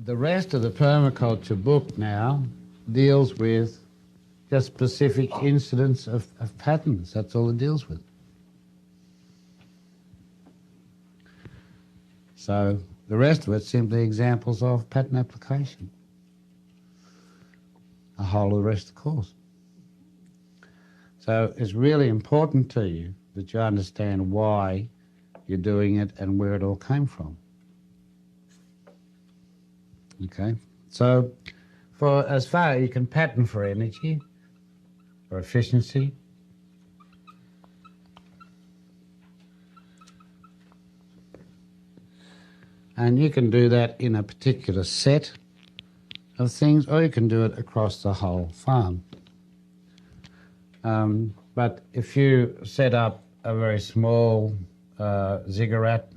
The rest of the permaculture book now deals with just specific incidents of patterns. That's all it deals with. So the rest of it's simply examples of pattern application. The whole of the rest of the course. So it's really important to you that you understand why you're doing it and where it all came from. Okay, so for as far you can pattern for energy, for efficiency, and you can do that in a particular set of things, or you can do it across the whole farm. But if you set up a very small ziggurat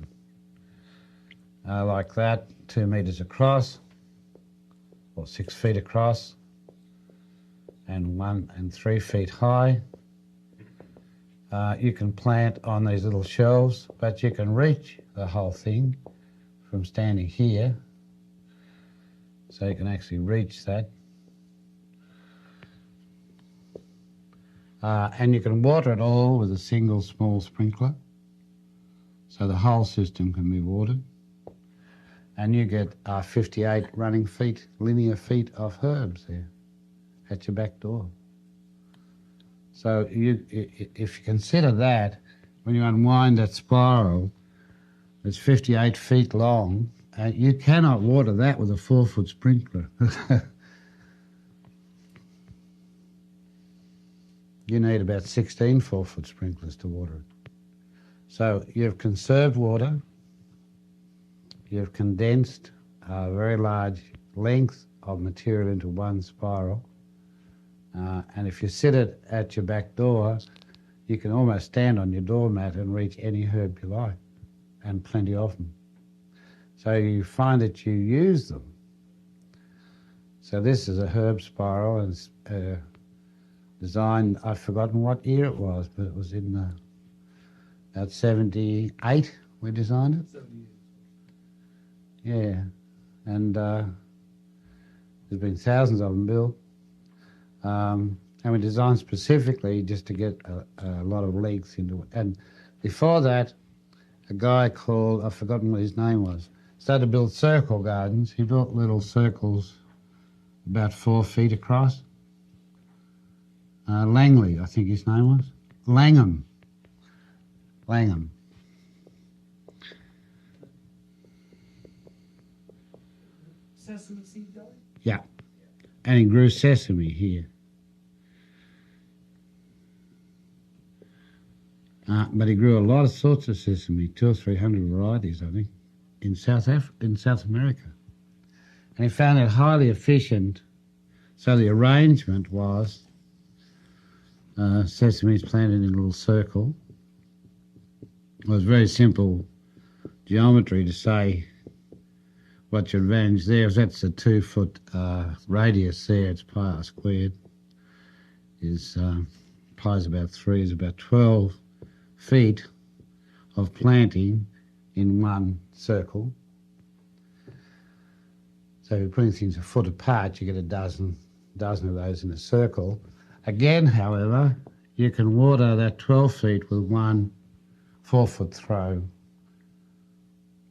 like that, 2 metres across, or 6 feet across, and 1 and 3 feet high, you can plant on these little shelves, but you can reach the whole thing from standing here, so you can actually reach that. And you can water it all with a single small sprinkler, so the whole system can be watered. And you get 58 running feet, linear feet of herbs there at your back door. So if you consider that, when you unwind that spiral, it's 58 feet long, and you cannot water that with a 4-foot sprinkler. You need about 16 4-foot sprinklers to water it. So you've conserved water, you've condensed a very large length of material into one spiral, and if you sit it at your back door, you can almost stand on your doormat and reach any herb you like, and plenty of them. So you find that you use them. So this is a herb spiral, and it's designed, I've forgotten what year it was, but it was in about 78 we designed it. 78. Yeah, and there's been thousands of them built. And we designed specifically just to get a lot of length into it. And before that, a guy called, I've forgotten what his name was, started to build circle gardens. He built little circles about 4 feet across. Langley, I think his name was. Langham. Sesame seed guy? Yeah. And he grew sesame here. But he grew a lot of sorts of sesame, 200 or 300 varieties, I think, in South America. And he found it highly efficient. So the arrangement was sesame's planted in a little circle. It was very simple geometry to say what your advantage there is. That's a 2-foot radius there. It's pi r squared. Pi is about 3, is about 12 feet of planting in one circle. So if you're putting things a foot apart, you get a dozen of those in a circle. Again, however, you can water that 12 feet with one 4-foot throw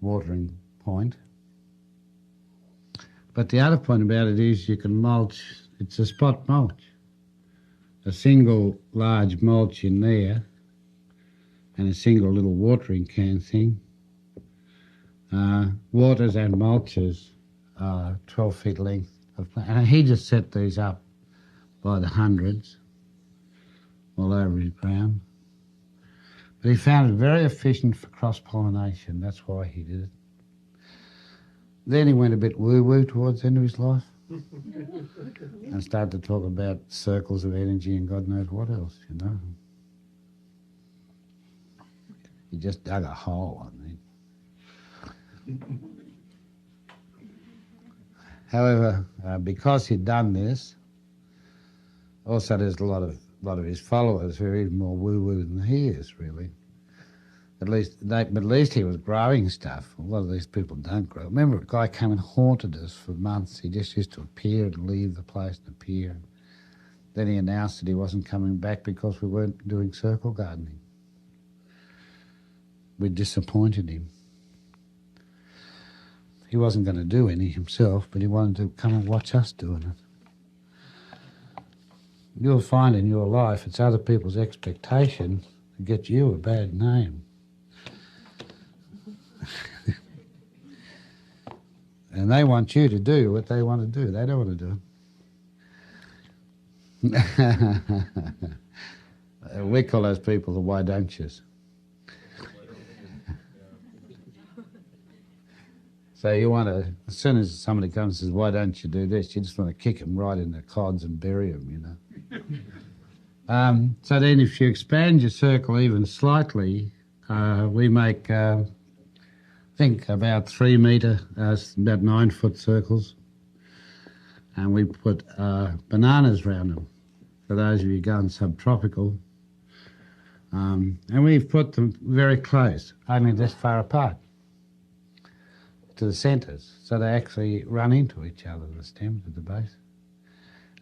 watering point. But the other point about it is you can mulch, it's a spot mulch. A single large mulch in there and a single little watering can thing waters and mulches 12 feet length of plant. And he just set these up by the hundreds all over his ground. But he found it very efficient for cross-pollination. That's why he did it. Then he went a bit woo-woo towards the end of his life and started to talk about circles of energy and God knows what else, you know. He just dug a hole, I think. However, because he'd done this, also there's a lot of his followers who are even more woo-woo than he is, really. At least he was growing stuff. A lot of these people don't grow. Remember, a guy came and haunted us for months. He just used to appear and leave the place and appear. Then he announced that he wasn't coming back because we weren't doing circle gardening. We disappointed him. He wasn't going to do any himself, but he wanted to come and watch us doing it. You'll find in your life it's other people's expectation to get you a bad name. And they want you to do what they want to do. They don't want to do it. We call those people the why don't yous. So you want to, as soon as somebody comes and says, why don't you do this, you just want to kick them right in the cods and bury them, you know. So then if you expand your circle even slightly, we make, I think, about 3 metre, about 9 foot circles, and we put bananas around them, for those of you going subtropical. And we've put them very close, only this far apart, to the centres, so they actually run into each other, the stems at the base.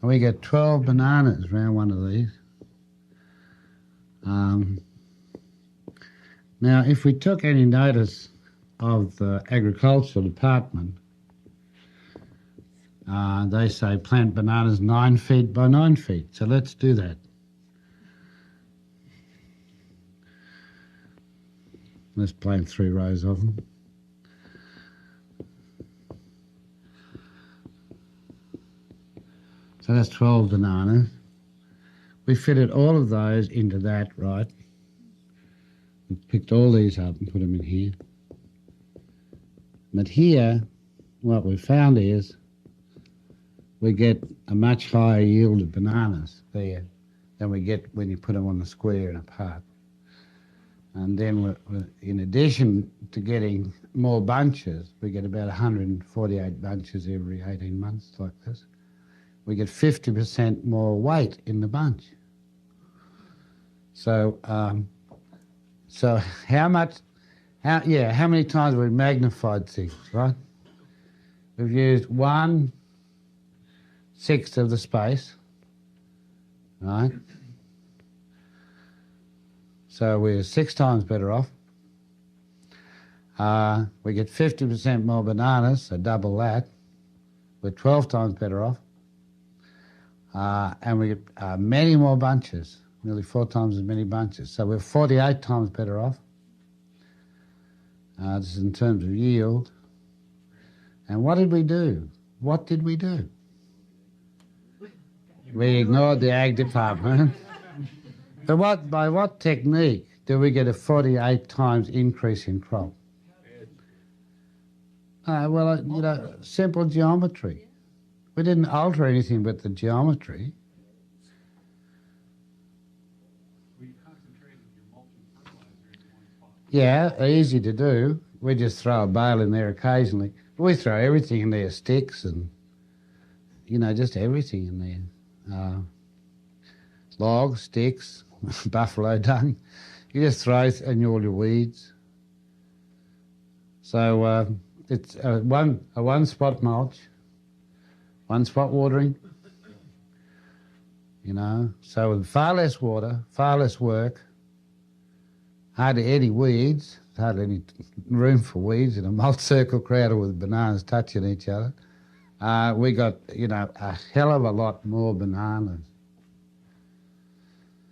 And we get 12 bananas around one of these. Now, if we took any notice of the agricultural department, they say plant bananas 9 feet by 9 feet, so let's do that. Let's plant 3 rows of them. So that's 12 bananas. We fitted all of those into that, right? We picked all these up and put them in here. But here, what we found is we get a much higher yield of bananas there than we get when you put them on the square and apart. And then in addition to getting more bunches, we get about 148 bunches every 18 months like this. We get 50% more weight in the bunch. So, so how many times have we magnified things, right? We've used 1/6 of the space, right? So we're 6 times better off. We get 50% more bananas, so double that. We're 12 times better off. And we get many more bunches, nearly 4 times as many bunches. So we're 48 times better off. This is in terms of yield. And what did we do? What did we do? We ignored the ag department. But by what technique do we get a 48 times increase in crop? Well, simple geometry. We didn't alter anything but the geometry. We concentrated your mulching fertilizer in one spot. Yeah, easy to do. We just throw a bale in there occasionally. We throw everything in there, sticks and, just everything in there. Logs, sticks, buffalo dung. You just throw in all your weeds. So it's a one-spot mulch. 1 spot watering, so with far less water, far less work, hardly any weeds, hardly any room for weeds in a mulch circle crowded with bananas touching each other. We got, a hell of a lot more bananas.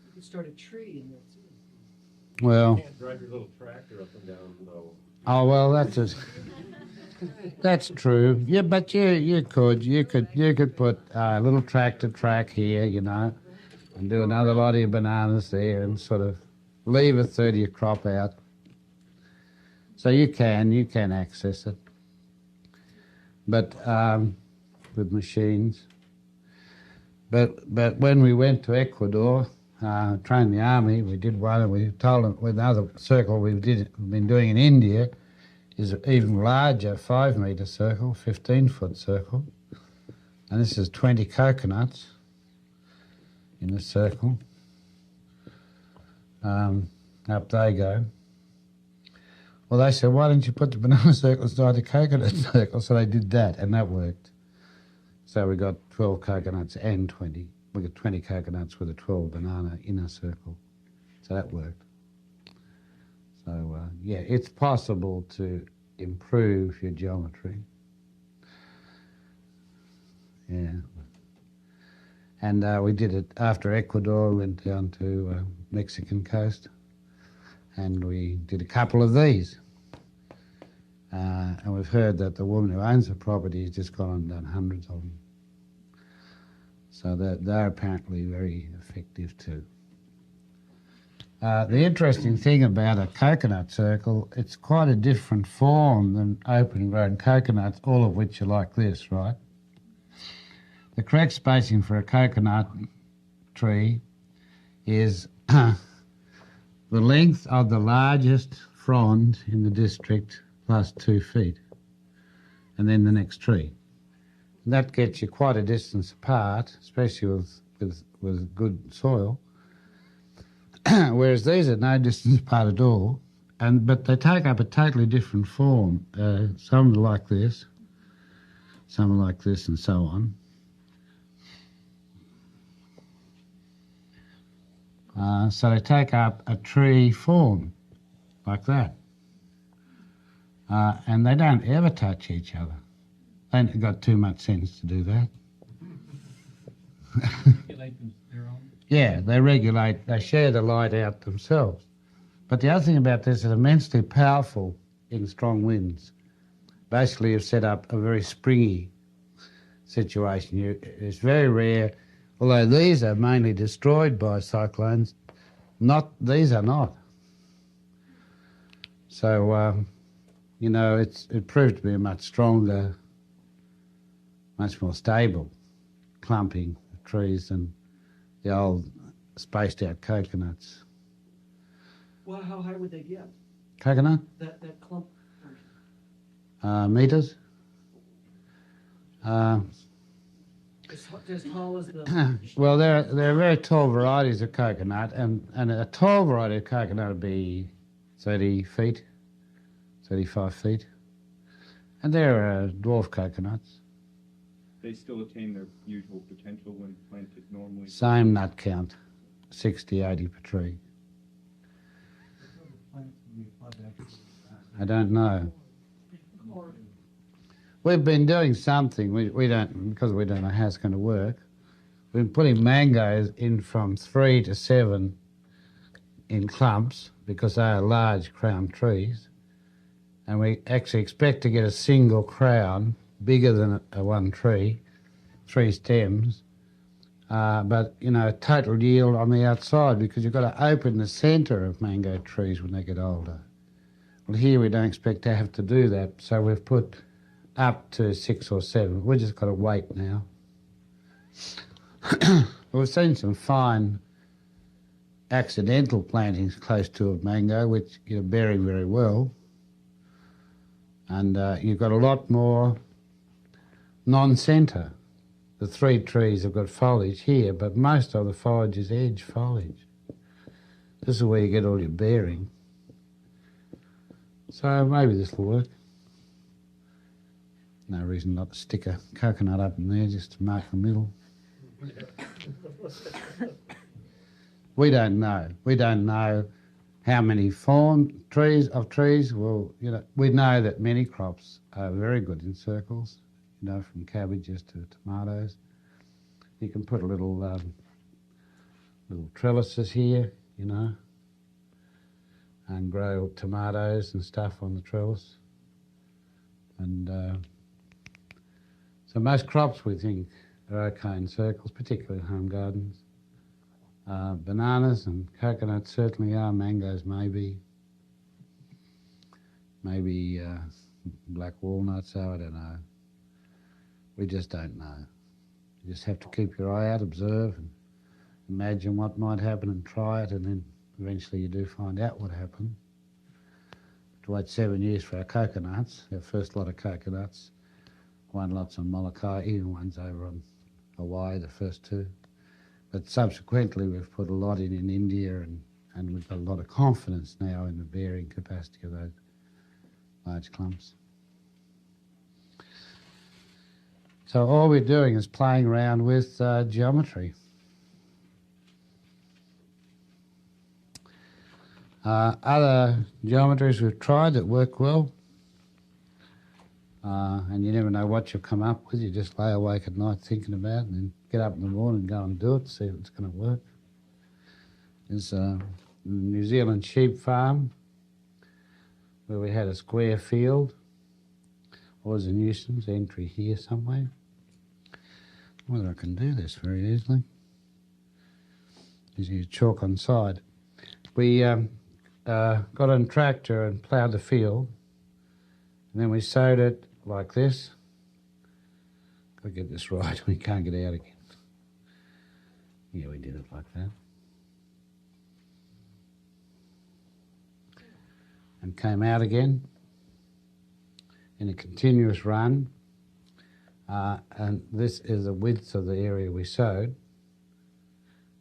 You could start a tree in there too. Well, You can't drive your little tractor up and down, though. oh well, that's true. Yeah, but you could put a little tractor track here, and do another lot of bananas there, and sort of leave a third of your crop out. So you can access it, but with machines. But when we went to Ecuador, trained the army, we did one, and we told them with another circle we've been doing in India is an even larger 5 metre circle, 15-foot circle, and this is 20 coconuts in the circle. Up they go. Well, they said, why don't you put the banana circle inside the coconut circle? So they did that, and that worked. So we got 12 coconuts and 20. We got 20 coconuts with a 12 banana inner circle. So that worked. So, yeah, it's possible to improve your geometry. Yeah. And we did it after Ecuador, went down to Mexican coast, and we did a couple of these. And we've heard that the woman who owns the property has just gone and done hundreds of them. So they're apparently very effective too. The interesting thing about a coconut circle, it's quite a different form than open grown coconuts, all of which are like this, right? The correct spacing for a coconut tree is the length of the largest frond in the district plus 2 feet, and then the next tree. And that gets you quite a distance apart, especially with good soil. Whereas these are no distance apart at all, but they take up a totally different form. Some are like this, some are like this, and so on. So they take up a tree form, like that. And they don't ever touch each other. They ain't got too much sense to do that. Regulate their own. Yeah, they share the light out themselves. But the other thing about this is immensely powerful in strong winds. Basically, you've set up a very springy situation. It's very rare, although these are mainly destroyed by cyclones, these are not. So, it proved to be a much stronger, much more stable clumping of trees than the old spaced out coconuts. Well, how high would they get? Coconut? That clump? Metres? As tall as the... Well, there are very tall varieties of coconut, and a tall variety of coconut would be 30 feet, 35 feet. And there are dwarf coconuts. They still attain their usual potential when planted normally. Same nut count, 60, 80 per tree. I don't know. We've been doing something. We don't, because we don't know how it's going to work. We've been putting mangoes in from 3 to 7 in clumps because they are large crown trees. And we actually expect to get a single crown bigger than a one tree, 3 stems, but, total yield on the outside because you've got to open the centre of mango trees when they get older. Well, here we don't expect to have to do that, so we've put up to 6 or 7. We've just got to wait now. We've seen some fine accidental plantings close to a mango, which are bearing very well. And you've got a lot more non-centre. The 3 trees have got foliage here, but most of the foliage is edge foliage. This is where you get all your bearing. So maybe this will work. No reason not to stick a coconut up in there just to mark the middle. We don't know. We don't know how many trees. Well, we know that many crops are very good in circles, from cabbages to tomatoes. You can put little trellises here, and grow tomatoes and stuff on the trellis. And so most crops we think are okay in circles, particularly home gardens. Bananas and coconuts certainly are. Mangoes maybe. Maybe black walnuts are, I don't know. We just don't know. You just have to keep your eye out, observe, and imagine what might happen and try it, and then eventually you do find out what happened. To wait 7 years for our coconuts, our first lot of coconuts. One lot's on Molokai, even one's over on Hawaii, the first 2. But subsequently we've put a lot in India, and we've got a lot of confidence now in the bearing capacity of large clumps. So all we're doing is playing around with geometry. Other geometries we've tried that work well, and you never know what you'll come up with. You just lay awake at night thinking about it and then get up in the morning and go and do it, see if it's going to work. There's a New Zealand sheep farm where we had a square field. Was a nuisance, entry here somewhere. Whether I can do this very easily. Just use chalk on side. We got on a tractor and ploughed the field, and then we sowed it like this. Got to get this right, we can't get out again. Yeah, we did it like that. And came out again in a continuous run. And this is the width of the area we sowed.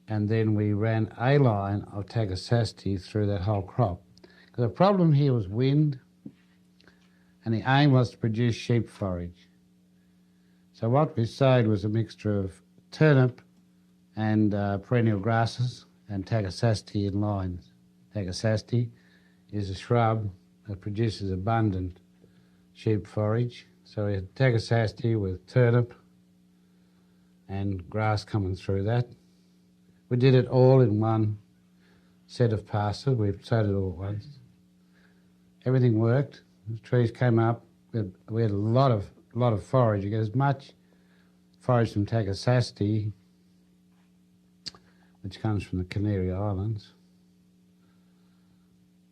And then we ran a line of Tagasasti through that whole crop. Because the problem here was wind, and the aim was to produce sheep forage. So what we sowed was a mixture of turnip and perennial grasses and Tagasasti in lines. Tagasasti is a shrub that produces abundant sheep forage. So we had Tagasasti with turnip and grass coming through that. We did it all in one set of passes. We sowed it all at once. Everything worked. The trees came up. We had a lot of forage. You get as much forage from Tagasasti, which comes from the Canary Islands,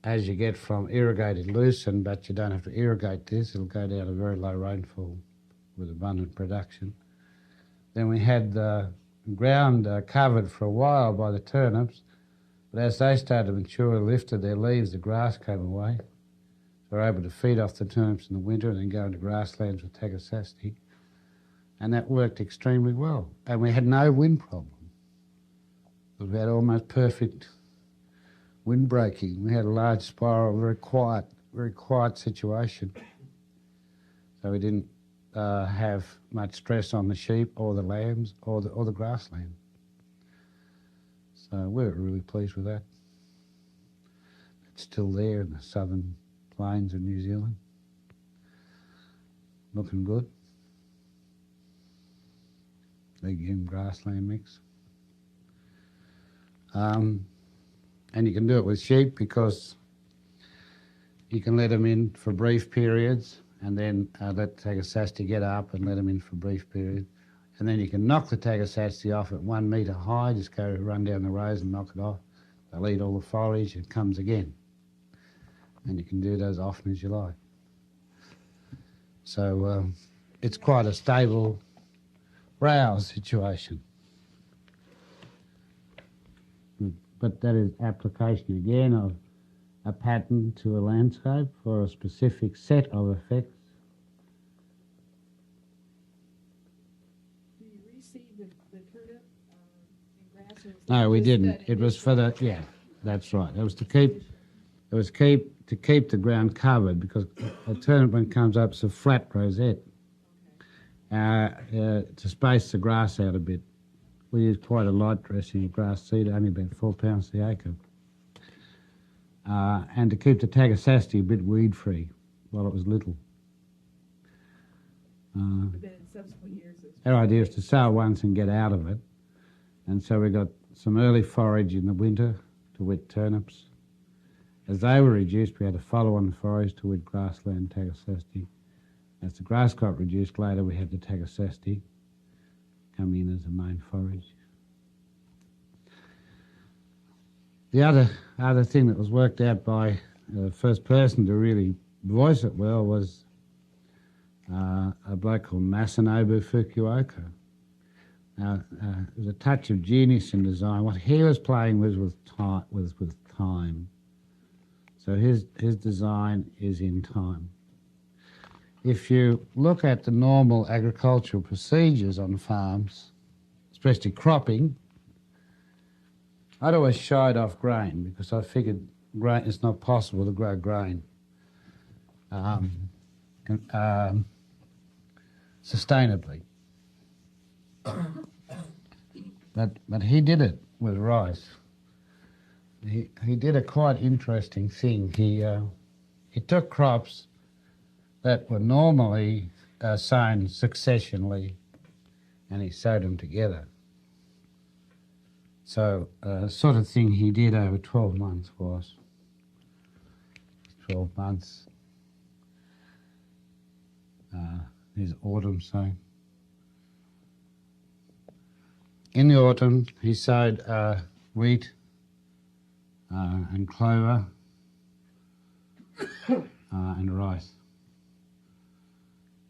as you get from irrigated lucerne, but you don't have to irrigate this. It'll go down to very low rainfall with abundant production. Then we had the ground covered for a while by the turnips, but as they started to mature, lifted their leaves, the grass came away. So we're able to feed off the turnips in the winter and then go into grasslands with Tagasasti. And that worked extremely well. And we had no wind problem. We had almost perfect wind breaking. We had a large spiral, very quiet situation. So we didn't have much stress on the sheep or the lambs or the grassland. So we were really pleased with that. It's still there in the southern plains of New Zealand. Looking good. Legume grassland mix. And you can do it with sheep because you can let them in for brief periods and then let Tagasasti get up and let them in for brief periods. And then you can knock the Tagasasti off at 1 metre high, just go run down the rows and knock it off. They'll eat all the foliage, it comes again. And you can do that as often as you like. So it's quite a stable browse situation. But that is application again of a pattern to a landscape for a specific set of effects. Do you reseed the turnip and grass? Or was that No, we just didn't. that It was for the, initial- yeah, that's right. It was to keep the ground covered because a turnip when it comes up is a flat rosette. To space the grass out a bit. We used quite a light dressing of grass seed, only about 4 pounds the acre. And to keep the Tagasasti a bit weed-free while it was little. But then in subsequent years, it's Our idea is to sow once and get out of it. And so we got some early forage in the winter to wet turnips. As they were reduced, we had to follow on the forage to wet grassland Tagasasti. As the grass got reduced later, we had the Tagasasti come in as a main forage. The other thing that was worked out by the first person to really voice it well was a bloke called Masanobu Fukuoka. Now, there's a touch of genius in design. What he was playing with time. So his design is in time. If you look at the normal agricultural procedures on farms, especially cropping, I'd always shied off grain because I figured grain, it's not possible to grow grain con- sustainably. But he did it with rice. He did a quite interesting thing. He took crops that were normally sown successionally, and he sowed them together. So sort of thing he did over 12 months was 12 months. His autumn sowing. In the autumn, he sowed wheat and clover and rice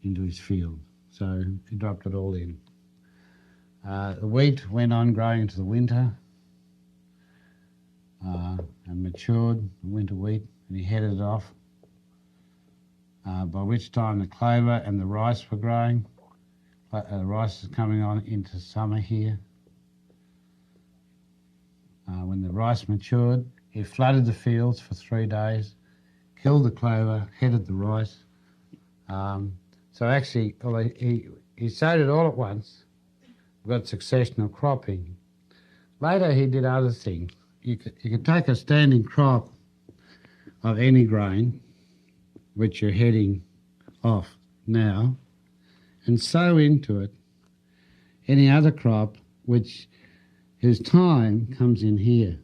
into his field. So he dropped it all in. The wheat went on growing into the winter and matured, the winter wheat, and he headed it off. By which time the clover and the rice were growing. Rice is coming on into summer here. When the rice matured, he flooded the fields for 3 days, killed the clover, headed the rice. So actually, well, he sowed it all at once, got successional cropping. Later he did other things. You could take a standing crop of any grain, which you're heading off now, and sow into it any other crop whose time comes in here.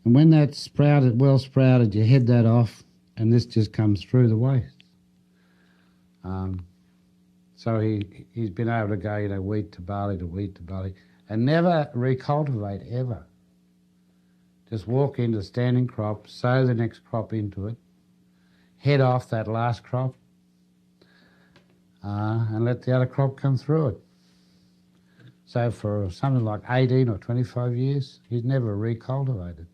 And when that's sprouted, well sprouted, you head that off, and this just comes through the waste. So he's been able to go, wheat to barley to wheat to barley, and never recultivate ever. Just walk into the standing crop, sow the next crop into it, head off that last crop, and let the other crop come through it. So for something like 18 or 25 years, he's never recultivated.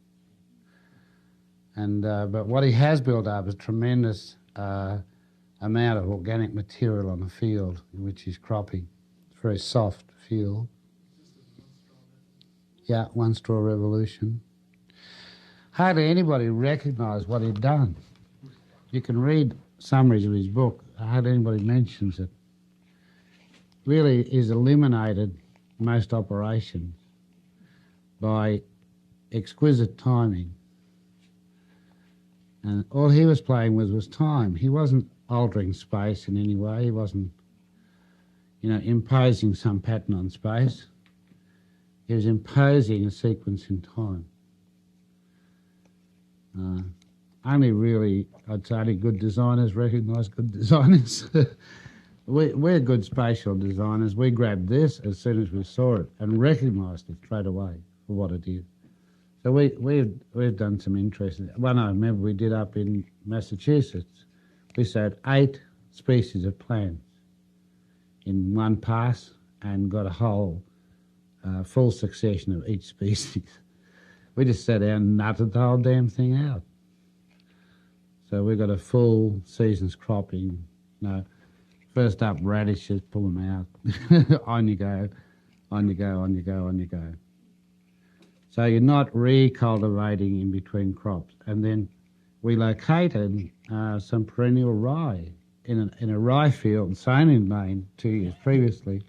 And but what he has built up is tremendous amount of organic material on the field in which he's cropping. It's a very soft field. Yeah, one straw revolution. Hardly anybody recognised what he'd done. You can read summaries of his book. Hardly anybody mentions it. Really, he's eliminated most operations by exquisite timing. And all he was playing with was time. He wasn't altering space in any way. He wasn't, imposing some pattern on space. He was imposing a sequence in time. I'd say only good designers recognise good designers. We're good spatial designers. We grabbed this as soon as we saw it and recognised it straight away for what it is. So we've done some interesting. One I remember we did up in Massachusetts. We sowed 8 species of plants in one pass and got a whole full succession of each species. We just sat down and nutted the whole damn thing out. So we got a full season's cropping. First up radishes, pull them out. On you go, on you go, on you go, on you go. So you're not recultivating in between crops. And then we located some perennial rye in a rye field sown in Maine 2 years previously.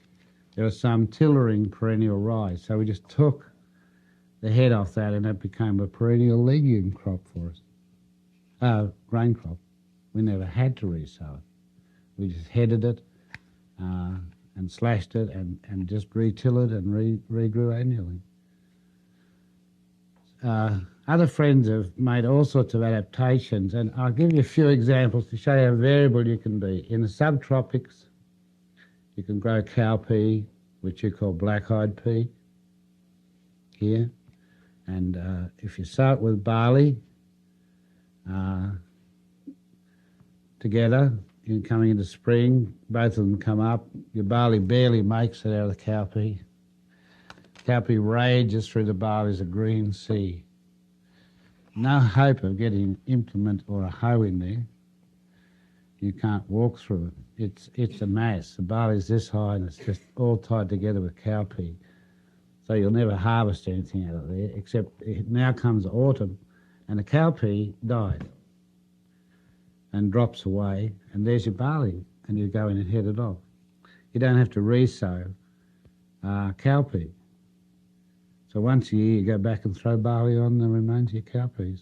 There was some tillering perennial rye. So we just took the head off that and it became a perennial legume crop for us. Grain crop. We never had to resow it. We just headed it and slashed it and just re-till it and regrew annually. Other friends have made all sorts of adaptations, and I'll give you a few examples to show you how variable you can be. In the subtropics, you can grow cowpea, which you call black-eyed pea, here. And if you sow it with barley together, coming into spring, both of them come up. Your barley barely makes it out of the cowpea. Cowpea rages through the barley as a green sea. No hope of getting an implement or a hoe in there. You can't walk through it. It's a mass. The barley's this high and it's just all tied together with cowpea. So you'll never harvest anything out of there, except now comes autumn and the cowpea died. and drops away, and there's your barley, and you go in and head it off. You don't have to re-sow cowpea. So once a year you go back and throw barley on the remains of your cowpeas.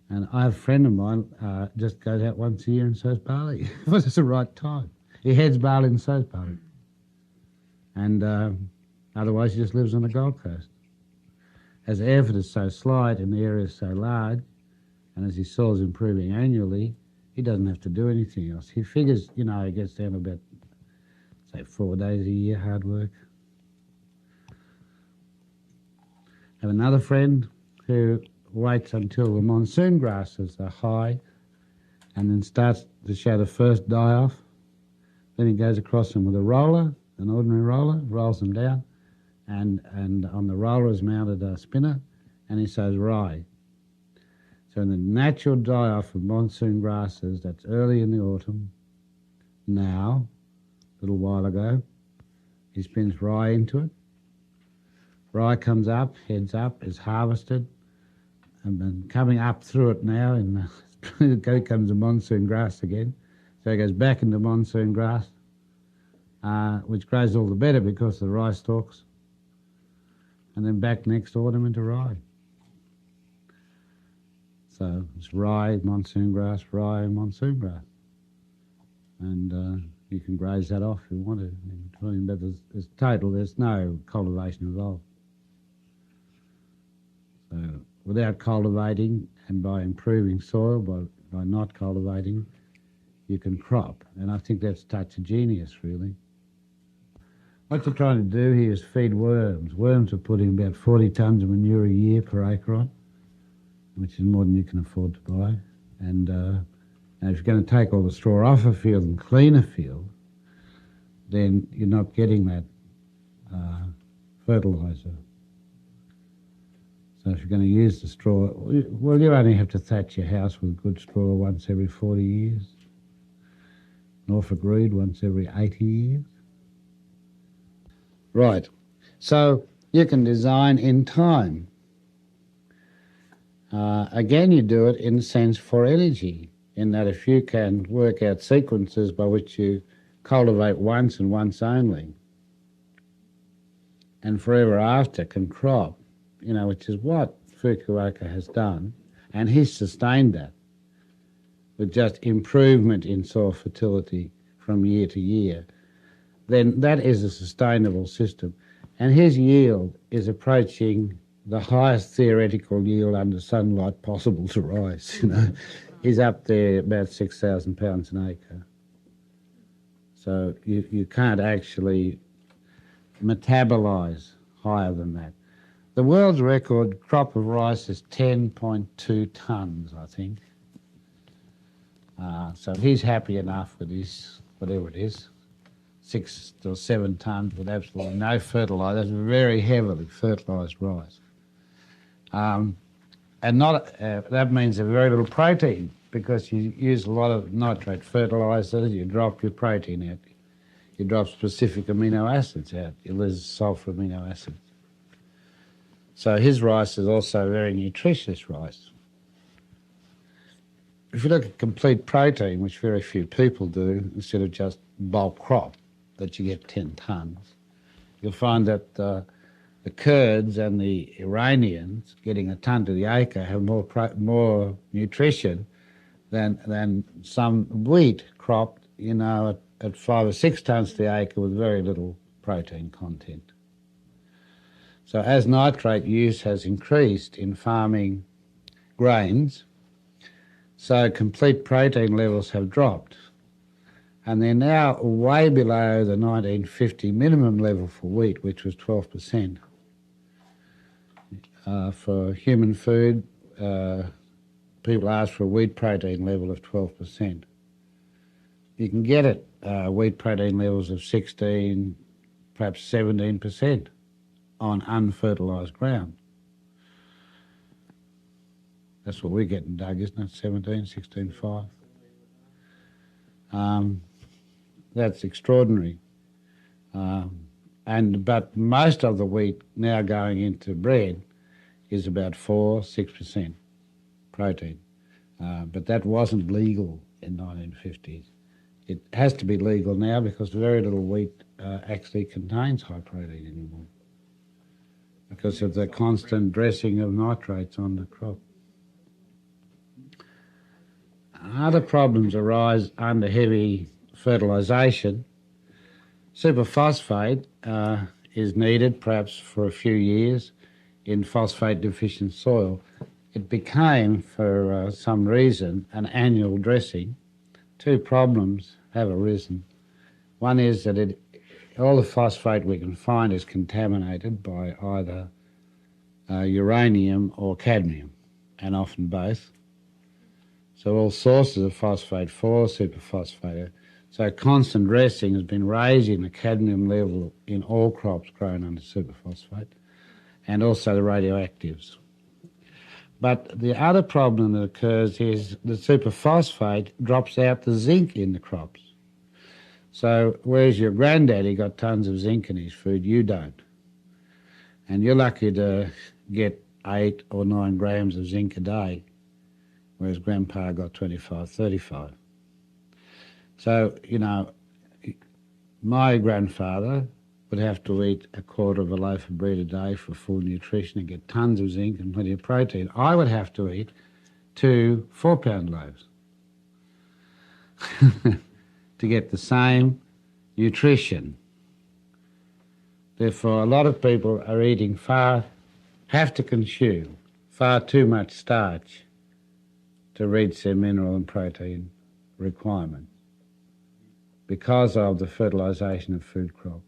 And I have a friend of mine just goes out once a year and sows barley. It's the right time. He heads barley and sows barley. And otherwise he just lives on the Gold Coast. As the effort is so slight and the area is so large, and as his soil's improving annually, he doesn't have to do anything else. He figures, he gets down to about, say, 4 days a year hard work. I have another friend who waits until the monsoon grasses are high and then starts to show the first die-off. Then he goes across them with a roller, an ordinary roller, rolls them down, and on the roller is mounted a spinner, and he sows rye. So in the natural die-off of monsoon grasses, that's early in the autumn, now, a little while ago, he spins rye into it. Rye comes up, heads up, is harvested, and then coming up through it now, comes the monsoon grass again. So it goes back into monsoon grass, which grows all the better because of the rye stalks, and then back next autumn into rye. So it's rye, monsoon grass, rye, monsoon grass. And you can graze that off if you want to. But there's no cultivation involved. So without cultivating and by improving soil, by not cultivating, you can crop. And I think that's a touch of genius, really. What they're trying to do here is feed worms. Worms are putting about 40 tonnes of manure a year per acre on, which is more than you can afford to buy. And if you're going to take all the straw off a field and clean a field, then you're not getting that fertiliser. So if you're going to use the straw, well, you only have to thatch your house with good straw once every 40 years. Norfolk reed once every 80 years. Right. So you can design in time. Again, you do it in a sense for energy, in that if you can work out sequences by which you cultivate once and once only, and forever after can crop, which is what Fukuoka has done, and he's sustained that with just improvement in soil fertility from year to year, then that is a sustainable system. And his yield is approaching the highest theoretical yield under sunlight possible to rice. He's up there about 6,000 pounds an acre. So you can't actually metabolise higher than that. The world's record crop of rice is 10.2 tonnes, I think. So he's happy enough with his, whatever it is, 6 or 7 tonnes with absolutely no fertiliser. That's very heavily fertilised rice. And that means there's very little protein because you use a lot of nitrate fertilisers, you drop your protein out. You drop specific amino acids out. You lose sulfur amino acids. So his rice is also very nutritious rice. If you look at complete protein, which very few people do, instead of just bulk crop, that you get 10 tonnes, you'll find that the Kurds and the Iranians getting a tonne to the acre have more nutrition than some wheat cropped, at 5 or 6 tonnes to the acre with very little protein content. So as nitrate use has increased in farming grains, so complete protein levels have dropped. And they're now way below the 1950 minimum level for wheat, which was 12%. For human food, people ask for a wheat protein level of 12%. You can get it wheat protein levels of 16, perhaps 17% on unfertilised ground. That's what we're getting, Doug, isn't it? 17, 16.5. That's extraordinary. But most of the wheat now going into bread is about 4-6% protein. But that wasn't legal in 1950s. It has to be legal now because very little wheat actually contains high protein anymore because of the constant dressing of nitrates on the crop. Other problems arise under heavy fertilisation. Superphosphate is needed perhaps for a few years in phosphate deficient soil. It became, for some reason, an annual dressing. Two problems have arisen. One is that all the phosphate we can find is contaminated by either uranium or cadmium, and often both. So all sources of phosphate fall superphosphate. So constant dressing has been raising the cadmium level in all crops grown under superphosphate, and also the radioactives. But the other problem that occurs is the superphosphate drops out the zinc in the crops. So whereas your granddaddy got tons of zinc in his food, you don't. And you're lucky to get 8 or 9 grams of zinc a day, whereas grandpa got 25, 35. So, you know, my grandfather would have to eat a quarter of a loaf of bread a day for full nutrition and get tons of zinc and plenty of protein. I would have to eat 2 4-pound loaves to get the same nutrition. Therefore, a lot of people are eating have to consume far too much starch to reach their mineral and protein requirements because of the fertilisation of food crop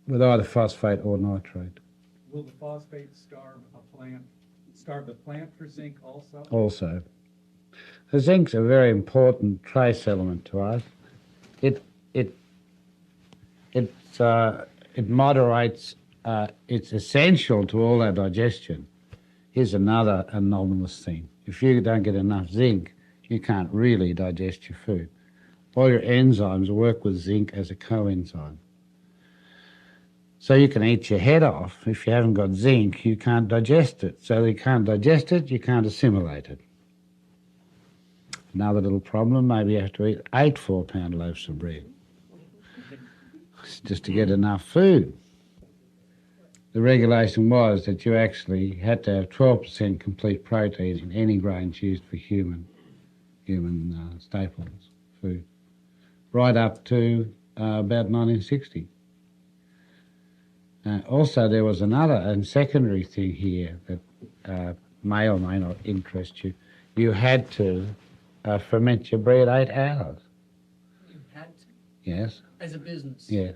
with either phosphate or nitrate. Will the phosphate starve the plant for zinc also? Also, the zinc's a very important trace element to us. It moderates. It's essential to all our digestion. Here's another anomalous thing. If you don't get enough zinc, you can't really digest your food. All your enzymes work with zinc as a coenzyme. So you can eat your head off. If you haven't got zinc, you can't digest it. So you can't digest it, you can't assimilate it. Another little problem, maybe you have to eat 8 4-pound loaves of bread just to get enough food. The regulation was that you actually had to have 12% complete protein in any grains used for human staples food, right up to about 1960. Also, there was another and secondary thing here that may or may not interest you. You had to ferment your bread 8 hours. You had to? Yes. As a business? Yes.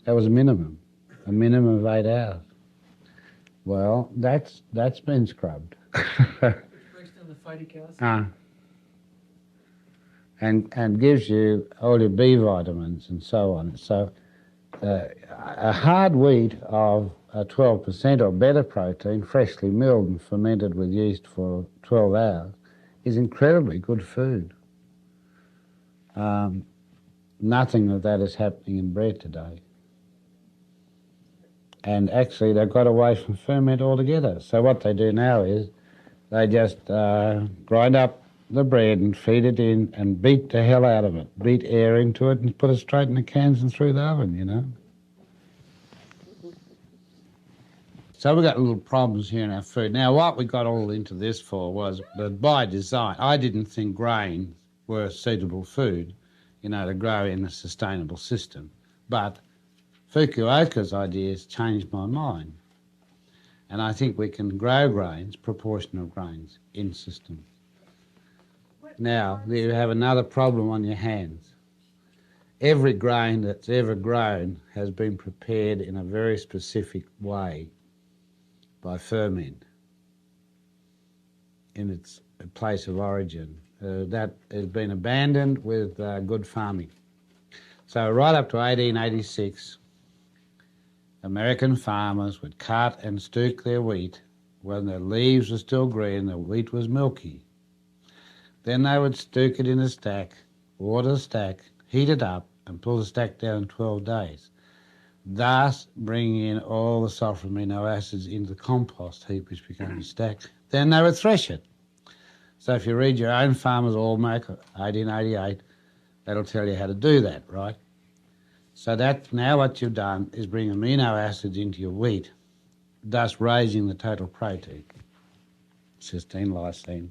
That was a minimum of 8 hours. Well, that's been scrubbed. Which breaks down the phytic acid? And gives you all your B vitamins and so on. So a hard wheat of 12% or better protein, freshly milled and fermented with yeast for 12 hours, is incredibly good food. Nothing of that is happening in bread today. And actually they've got away from ferment altogether. So what they do now is they just grind up the bread and feed it in and beat the hell out of it. Beat air into it and put it straight in the cans and through the oven, you know. So we've got little problems here in our food. Now, what we got all into this for was that by design, I didn't think grains were suitable food, you know, to grow in a sustainable system. But Fukuoka's ideas changed my mind. And I think we can grow grains, proportional grains, in systems. Now, you have another problem on your hands. Every grain that's ever grown has been prepared in a very specific way by ferment in its place of origin. That has been abandoned with good farming. So right up to 1886, American farmers would cut and stook their wheat when the leaves were still green, the wheat was milky. Then they would stook it in a stack, water the stack, heat it up, and pull the stack down in 12 days, thus bringing in all the sulfur amino acids into the compost heap, which became a stack. Then they would thresh it. So if you read your own Farmer's Almanac, 1888, that'll tell you how to do that, right? So that now what you've done is bring amino acids into your wheat, thus raising the total protein. Cysteine, lysine,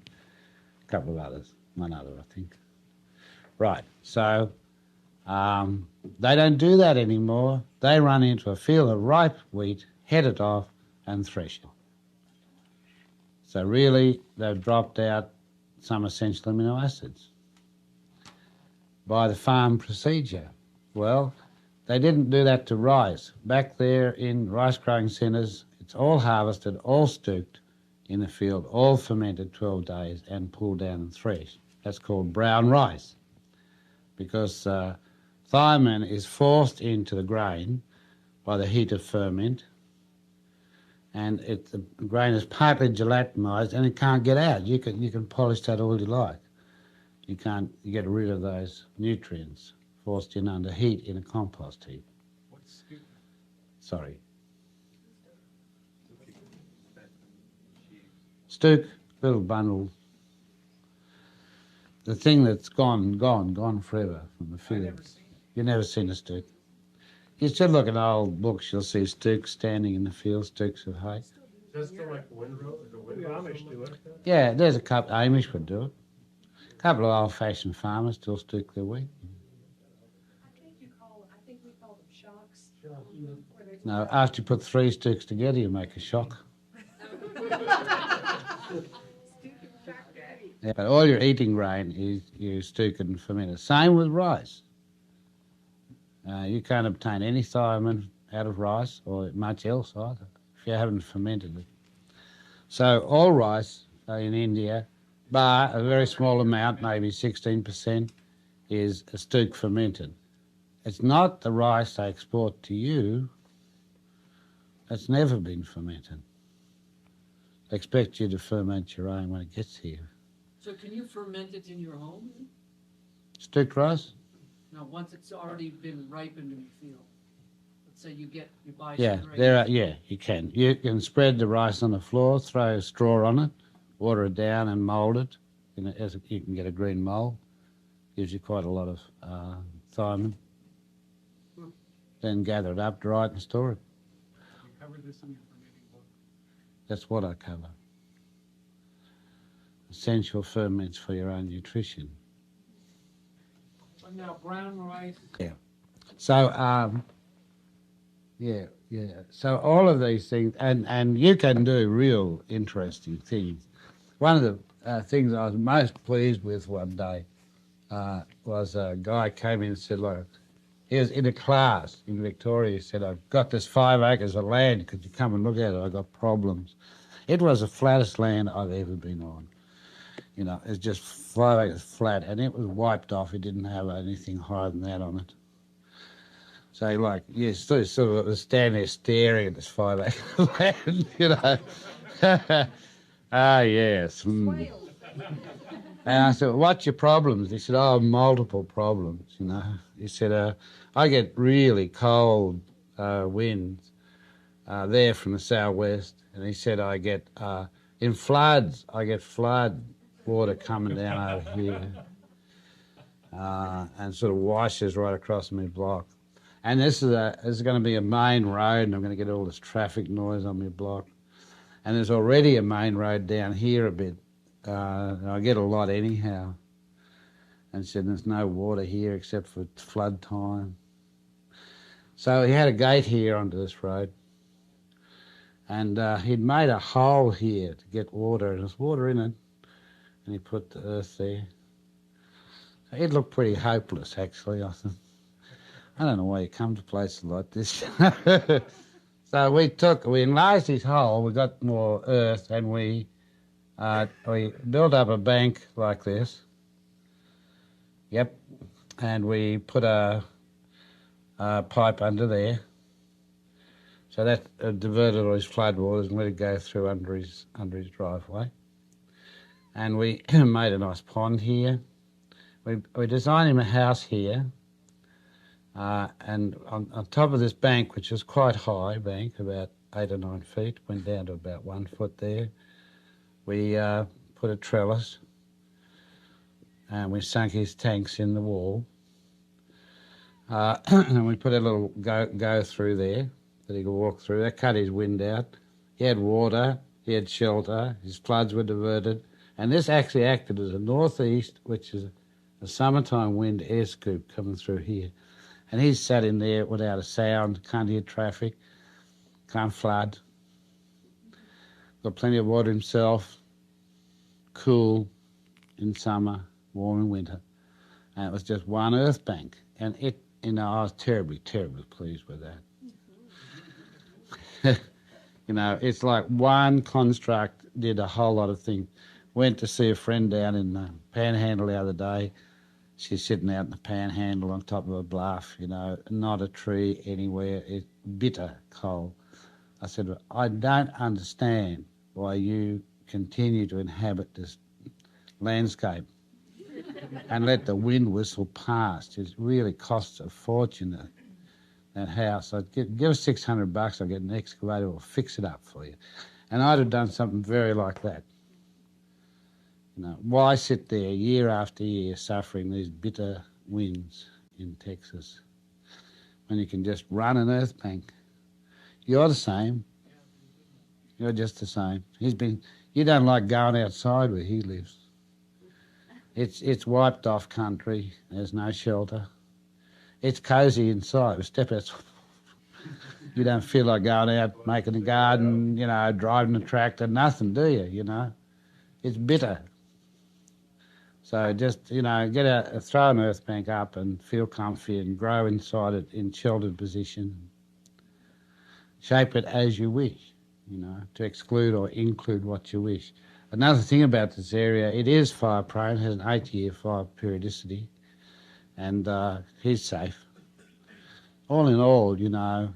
a couple of others, one other, I think. Right, so they don't do that anymore. They run into a field of ripe wheat, head it off, and thresh it. So really, they've dropped out some essential amino acids by the farm procedure. Well, they didn't do that to rice. Back there in rice growing centres, it's all harvested, all stooked in the field, all fermented 12 days and pulled down and threshed. That's called brown rice, because thiamine is forced into the grain by the heat of ferment, and the grain is partly gelatinised and it can't get out. You can polish that all you like. You can't get rid of those nutrients forced in under heat in a compost heap. What's stupid? Sorry. Stook, little bundle. The thing that's gone forever from the field. never seen it. You've never seen a stook. You should look at old books, you'll see stooks standing in the field, stooks of hay. Just to like windrow, the windrow. The Amish do it. Yeah, there's a couple, Amish would do it. A couple of old-fashioned farmers still stook their wheat. I think we call them shocks. where they- No, after you put 3 sticks together, you make a shock. Stupid shock daddy. Yeah, but all your eating grain is you stook and ferment it. Same with rice. You can't obtain any thiamine out of rice or much else either if you haven't fermented it. So all rice in India, bar a very small amount, maybe 16%, is a stook fermented. It's not the rice they export to you. It's never been fermented. They expect you to ferment your own when it gets here. So can you ferment it in your home? Stooked rice? Now, once it's already been ripened in the field. Let's say you buy Yeah, some grain. you can. You can spread the rice on the floor, throw a straw on it, water it down and mould it. You can get a green mould. Gives you quite a lot of thiamine. Then gather it up, dry it and store it. You covered this in your fermenting book. That's what I cover. Essential ferments for your own nutrition. But now, brown rice. So, yeah. So all of these things, and you can do real interesting things. One of the things I was most pleased with one day was a guy came in and said, look, he was in a class in Victoria. He said, I've got this 5 acres of land. Could you come and look at it? I've got problems. It was the flattest land I've ever been on. You know, it's just 5 acres flat, and it was wiped off. It didn't have anything higher than that on it. So, like, you sort of stand there staring at this 5 acre land, you know. Ah, yes. Whales. And I said, what's your problems? He said, oh, multiple problems, you know. He said, I get really cold winds there from the southwest. And he said, I get, in floods, I get flood water coming down over here and sort of washes right across my block. And this is going to be a main road, and I'm going to get all this traffic noise on my block. And there's already a main road down here a bit. And I get a lot anyhow. And said there's no water here except for flood time. So he had a gate here onto this road. And he'd made a hole here to get water, and there's water in it. And he put the earth there. It looked pretty hopeless, actually. I thought, I don't know why you come to places like this. So we enlarged his hole, we got more earth, and we built up a bank like this. Yep. And we put a pipe under there. So that diverted all his floodwaters and let it go through under his driveway. And we made a nice pond here. We designed him a house here. And on top of this bank, which is quite high bank, about 8 or 9 feet, went down to about 1 foot there, we put a trellis and we sunk his tanks in the wall. And we put a little go through there that he could walk through. That cut his wind out. He had water, he had shelter, his floods were diverted, and this actually acted as a northeast, which is a summertime wind air scoop coming through here. And he's sat in there without a sound, can't hear traffic, can't flood, got plenty of water himself, cool in summer, warm in winter. And it was just one earth bank. And it, you know, I was terribly, terribly pleased with that. You know, it's like one construct did a whole lot of things. Went to see a friend down in the Panhandle the other day. She's sitting out in the Panhandle on top of a bluff, you know, not a tree anywhere. It's bitter cold. I said, well, I don't understand why you continue to inhabit this landscape and let the wind whistle past. It really costs a fortune, that house. I'd give us $600, I'll get an excavator, will fix it up for you. And I'd have done something very like that. You know, why sit there year after year suffering these bitter winds in Texas when you can just run an earth bank? You're the same. You're just the same. You don't like going outside where he lives. It's wiped off country. There's no shelter. It's cosy inside. Step outside. You don't feel like going out, making a garden, you know, driving a tractor, nothing, do you, you know? It's bitter. So just, you know, get out, throw an earth bank up and feel comfy and grow inside it in sheltered position. Shape it as you wish, you know, to exclude or include what you wish. Another thing about this area, it is fire prone, has an 8-year fire periodicity, and he's safe. All in all, you know,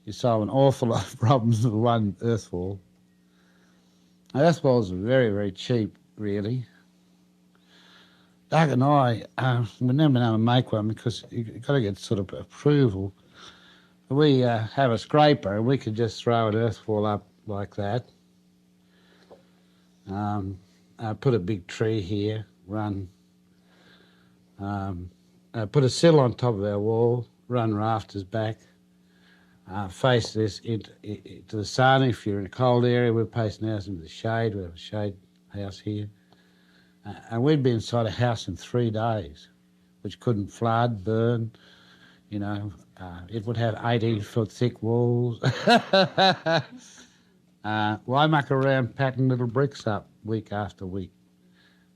you solve an awful lot of problems with one earthfall. Earthfalls are very, very cheap, really. Doug and I, we've never been able to make one because you've got to get sort of approval. We have a scraper and we could just throw an earthfall up like that. Put a big tree here, put a sill on top of our wall, run rafters back, face this into the sun. If you're in a cold area, we're facing out into the shade. We have a shade house here. And we'd be inside a house in 3 days, which couldn't flood, burn, you know. It would have 18-foot thick walls. Why muck around packing little bricks up week after week,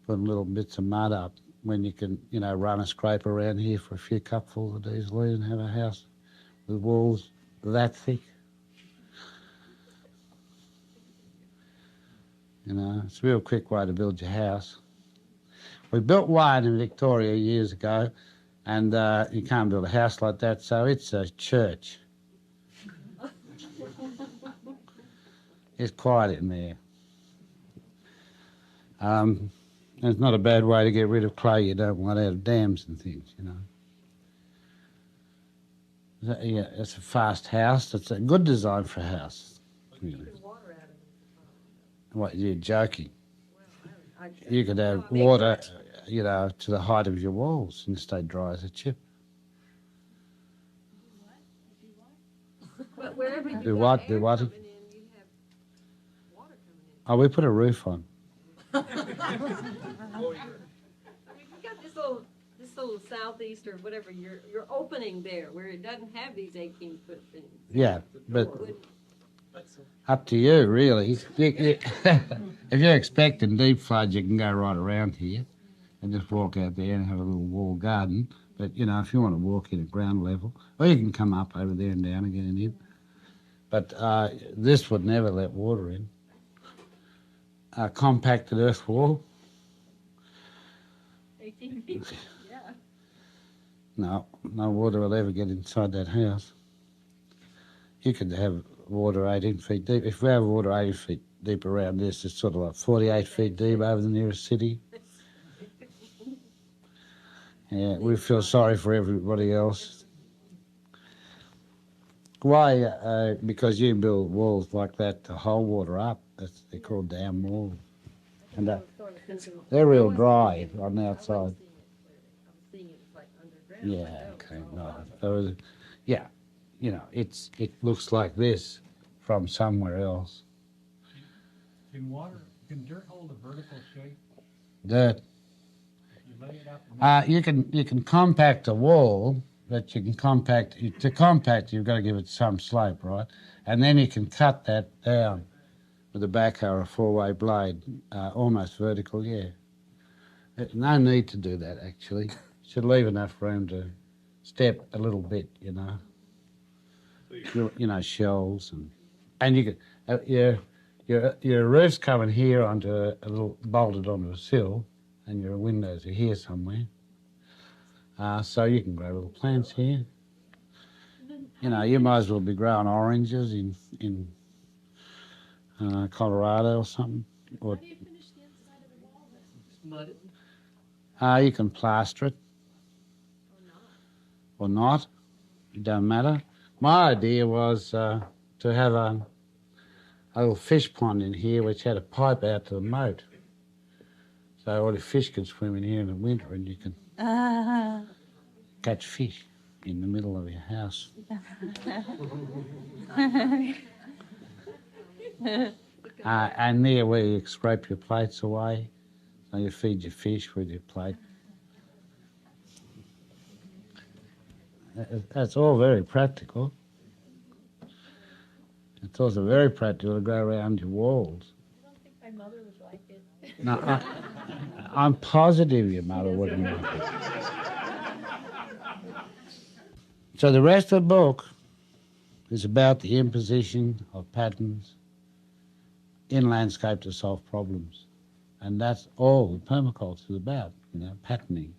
putting little bits of mud up when you can, you know, run a scraper around here for a few cupfuls of diesel and have a house with walls that thick? You know, it's a real quick way to build your house. We built one in Victoria years ago, and you can't build a house like that, so it's a church. It's quiet in there. It's not a bad way to get rid of clay you don't want out of dams and things, you know. Yeah, it's a fast house. It's a good design for a house. Really. What, you're joking? You could have water, you know, to the height of your walls and stay dry as a chip. But wherever you Do got what? air Do what? coming in, you have water coming Oh, we put a roof on. in. I mean, you got this little southeast or whatever, your opening there where it doesn't have these 18-foot things. Yeah, but Would- up to you, really. If you're expecting deep floods, you can go right around here and just walk out there and have a little wall garden. But, you know, if you want to walk in at ground level, or you can come up over there and down and get in. But this would never let water in. A compacted earth wall, 18 feet, yeah. no water will ever get inside that house. You could have water 18 feet deep. If we have water 18 feet deep around this, it's sort of like 48 feet deep over the nearest city. Yeah, we feel sorry for everybody else. Why? Because you build walls like that to hold water up. They're called dam walls. And I was sort of thinking- they're I real wasn't dry seeing it. on the I outside. wasn't seeing it clearly. I was seeing it like underground. Yeah, like, okay, oh, no. wow. There was, yeah, you know, it looks like this from somewhere else. Can dirt hold a vertical shape? Dirt. If you lay it up and You can compact a wall, but you can to compact you've got to give it some slope, right? And then you can cut that down with a backhoe or a four-way blade, almost vertical. Yeah. No need to do that actually. Should leave enough room to step a little bit, you know. You know, shelves and you can your roof's coming here onto a little bolted onto a sill, and your windows are here somewhere. So you can grow little plants here. You know, you might as well be growing oranges in Colorado or something. Or How do you finish the inside of the wall then? Just mud it. you can plaster it or not. It don't matter. My idea was to have a little fish pond in here which had a pipe out to the moat. So all the fish could swim in here in the winter and you can catch fish in the middle of your house. And there where you scrape your plates away, so you feed your fish with your plate. That's all very practical. It's also very practical to go around your walls. I don't think my mother would like it. No, I'm positive your mother wouldn't like it. So the rest of the book is about the imposition of patterns in landscape to solve problems. And that's all permaculture is about, you know, patterning.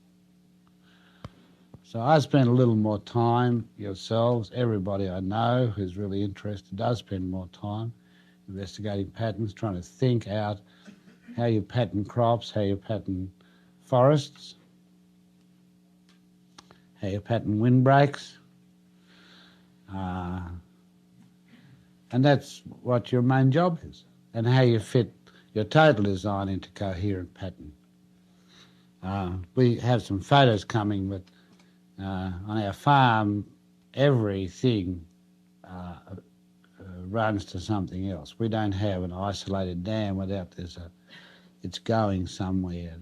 So I spend a little more time, yourselves, everybody I know who's really interested does spend more time investigating patterns, trying to think out how you pattern crops, how you pattern forests, how you pattern windbreaks. And that's what your main job is, and how you fit your total design into coherent pattern. We have some photos coming, but on our farm, everything runs to something else. We don't have an isolated dam without it's going somewhere.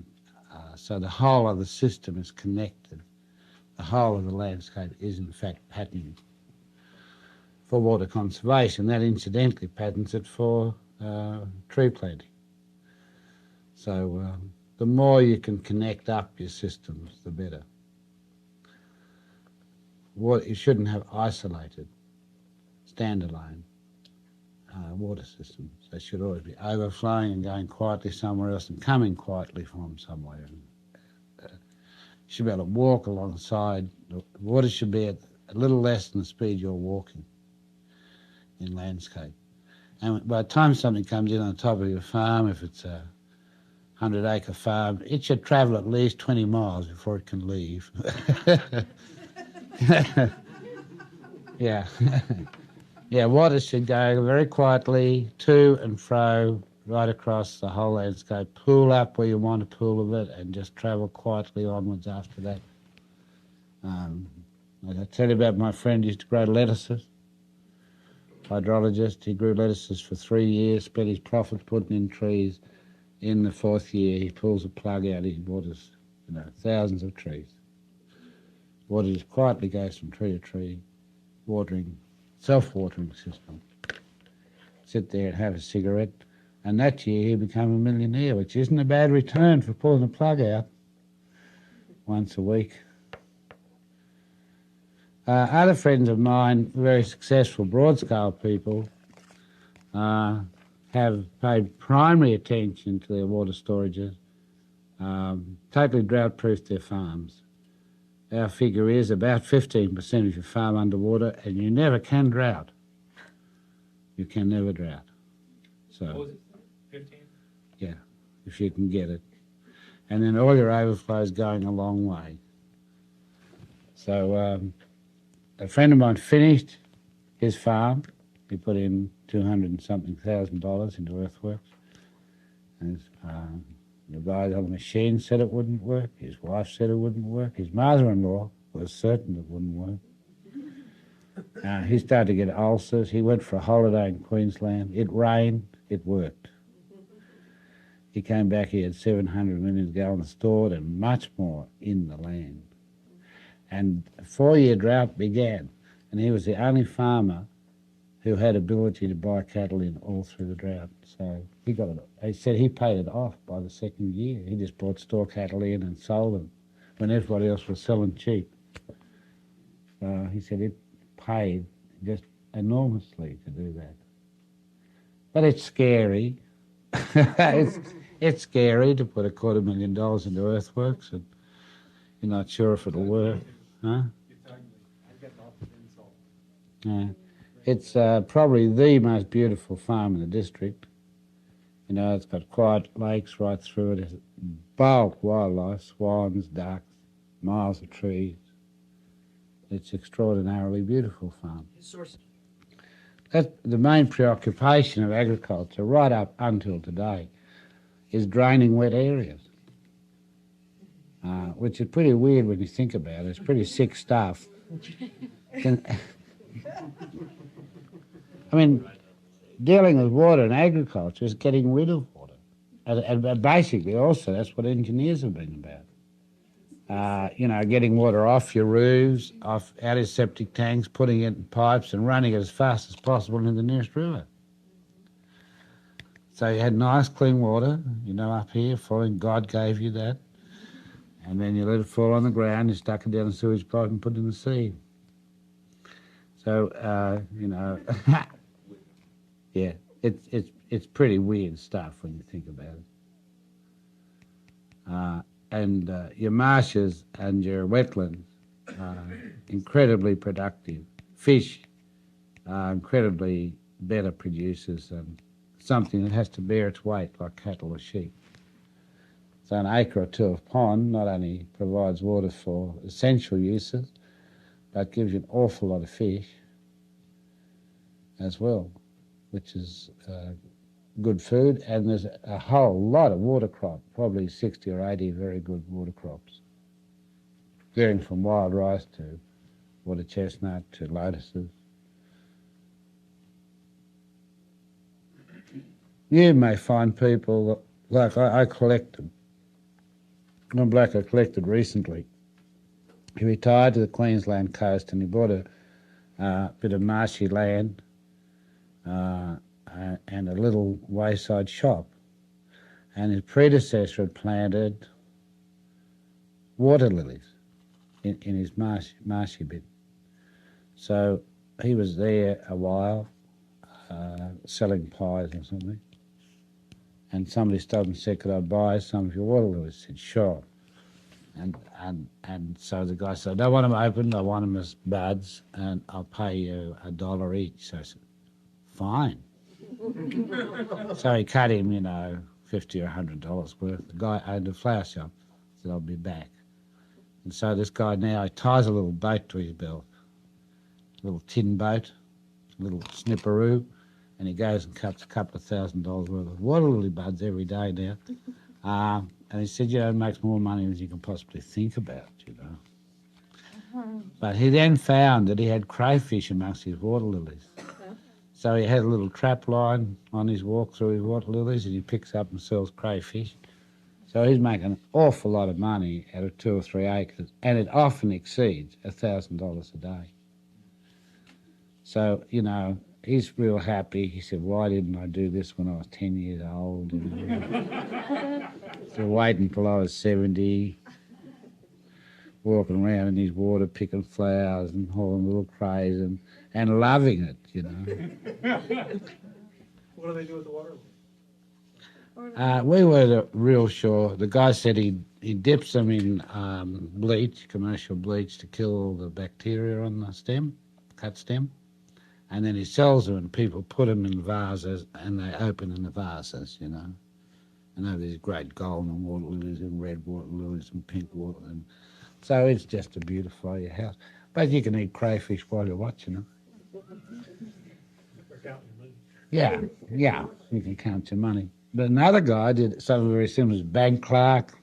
So the whole of the system is connected. The whole of the landscape is in fact patterned for water conservation. That incidentally patterns it for tree planting. So the more you can connect up your systems, the better. You shouldn't have isolated, standalone water systems. They should always be overflowing and going quietly somewhere else and coming quietly from somewhere. You should be able to walk alongside. The water should be at a little less than the speed you're walking in landscape. And by the time something comes in on the top of your farm, if it's a 100-acre farm, it should travel at least 20 miles before it can leave. Yeah. Yeah, water should go very quietly to and fro right across the whole landscape. Pool up where you want a pool of it and just travel quietly onwards after that. Like I tell you about my friend who used to grow lettuces, hydrologist. He grew lettuces for 3 years, spent his profits putting in trees. In the 4th year, he pulls a plug out, he waters, thousands of trees. Water just quietly goes from tree to tree, watering, self-watering system. Sit there and have a cigarette, and that year he became a millionaire, which isn't a bad return for pulling a plug out once a week. Other friends of mine, very successful broad-scale people, have paid primary attention to their water storages, totally drought-proofed their farms. Our figure is about 15% of your farm underwater, and you never can drought. You can never drought. So, What was it, 15? yeah, if you can get it. And then all your overflow is going a long way. So a friend of mine finished his farm. He put in $200 and something thousand into earthworks. And, the guy on the machine said it wouldn't work. His wife said it wouldn't work. His mother-in-law was certain it wouldn't work. He started to get ulcers. He went for a holiday in Queensland. It rained. It worked. He came back. He had 700 million gallons stored and much more in the land. And a 4-year drought began, and he was the only farmer who had ability to buy cattle in all through the drought. So he got it. He said he paid it off by the second year. He just bought store cattle in and sold them when everybody else was selling cheap. He said it paid just enormously to do that. But it's scary. It's scary to put $250,000 into earthworks and you're not sure if it'll work. Huh? It's ugly. I've got lots of insult. Yeah. It's probably the most beautiful farm in the district. You know, it's got quiet lakes right through it. It's bulk wildlife, swans, ducks, miles of trees. It's extraordinarily beautiful farm. His source. That's the main preoccupation of agriculture right up until today is draining wet areas, which is pretty weird when you think about it. It's pretty sick stuff. I mean, dealing with water and agriculture is getting rid of water. And basically also that's what engineers have been about. You know, getting water off your roofs, out of septic tanks, putting it in pipes and running it as fast as possible into the nearest river. So you had nice clean water, you know, up here, following God gave you that. And then you let it fall on the ground, you stuck it down the sewage pipe and put it in the sea. So, you know, yeah, it's pretty weird stuff when you think about it. And your marshes and your wetlands are incredibly productive. Fish are incredibly better producers than something that has to bear its weight like cattle or sheep. So an acre or two of pond not only provides water for essential uses, but gives you an awful lot of fish as well, which is good food, and there's a whole lot of water crop, probably 60 or 80 very good water crops, varying from wild rice to water chestnut to lotuses. You may find people, like I collected, one bloke I collected recently, he retired to the Queensland coast and he bought a bit of marshy land and a little wayside shop. And his predecessor had planted water lilies in his marshy bit. So he was there a while selling pies or something. And somebody stopped and said, could I buy some of your water lilies? I said, sure. And so the guy said, I don't want them open, I want them as buds, and I'll pay you $1 each. So I said, fine. So he cut him, you know, $50 or $100 worth. The guy owned a flower shop, said, I'll be back. And so this guy now, he ties a little boat to his belt, a little tin boat, a little snipperoo, and he goes and cuts a couple of $1,000 worth of water lily buds every day now. And he said, you know, it makes more money than you can possibly think about, you know. But he then found that he had crayfish amongst his water lilies. So he had a little trap line on his walk through his water lilies and he picks up and sells crayfish. So he's making an awful lot of money out of 2 or 3 acres, and it often exceeds $1,000 a day. So, you know, he's real happy. He said, why didn't I do this when I was 10 years old? You know? So waiting until I was 70, walking around in his water, picking flowers and hauling little crays and loving it, you know. What do they do with the water? We weren't real sure. The guy said he dips them in bleach, commercial bleach, to kill all the bacteria on the stem, cut stem. And then he sells them and people put them in vases and they open in the vases, you know. And they have these great golden water lilies and red water lilies and pink water. And so it's just to beautify your house. But you can eat crayfish while you're watching them. Or counting money. Yeah, you can count your money. But another guy did something very similar. He was bank clerk,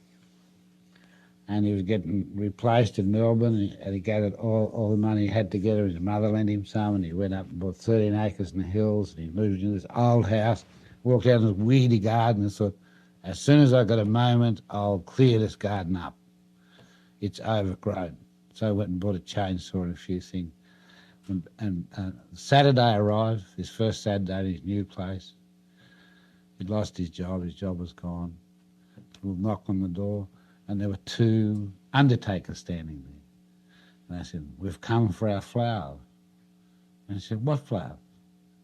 and he was getting replaced in Melbourne, and he gathered all the money he had together. His mother lent him some, and he went up and bought 13 acres in the hills, and he moved into this old house, walked out in this weedy garden and thought, as soon as I got a moment, I'll clear this garden up. It's overgrown. So I went and bought a chainsaw and a few things. And Saturday arrived, his first Saturday in his new place. He'd lost his job was gone. We'll knock on the door, and there were two undertakers standing there. And I said, "We've come for our flowers." And he said, "What flowers?"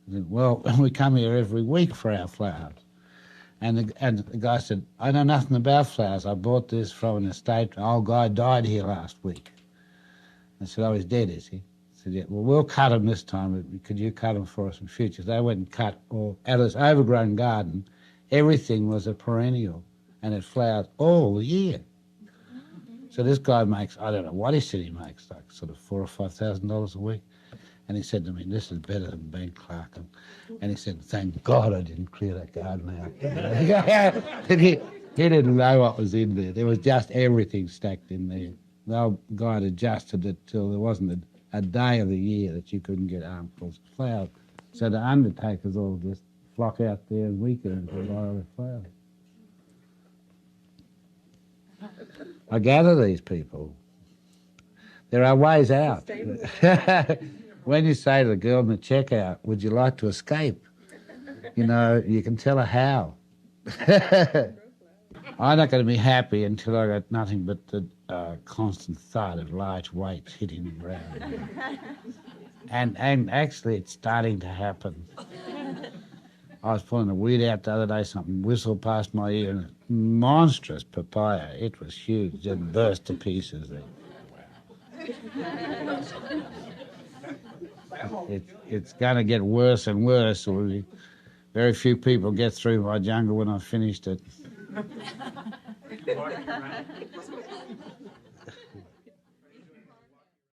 I said, "Well, we come here every week for our flowers." And the guy said, "I know nothing about flowers. I bought this from an estate. An old guy died here last week." I said, "Oh, he's dead, is he?" I said, "Yeah, well, we'll cut him this time. But could you cut him for us in future?" They went and cut all, out of this overgrown garden, everything was a perennial, and it flowered all year. So this guy makes, I don't know what he said he makes, like sort of $4,000 or $5,000 a week. And he said to me, "This is better than being clerk." And he said, "Thank God I didn't clear that garden out." he didn't know what was in there. There was just everything stacked in there. The old guy had adjusted it till there wasn't a day of the year that you couldn't get armfuls of flowers. So the undertakers all just flock out there and weekends to borrow the flowers. I gather these people. There are ways out. When you say to the girl in the checkout, "Would you like to escape?" You know, you can tell her how. I'm not going to be happy until I got nothing but the constant thud of large weights hitting the ground. And actually it's starting to happen. I was pulling a weed out the other day, something whistled past my ear, and a monstrous papaya. It was huge, just burst to pieces there. It's going to get worse and worse. Very few people get through my jungle when I've finished it.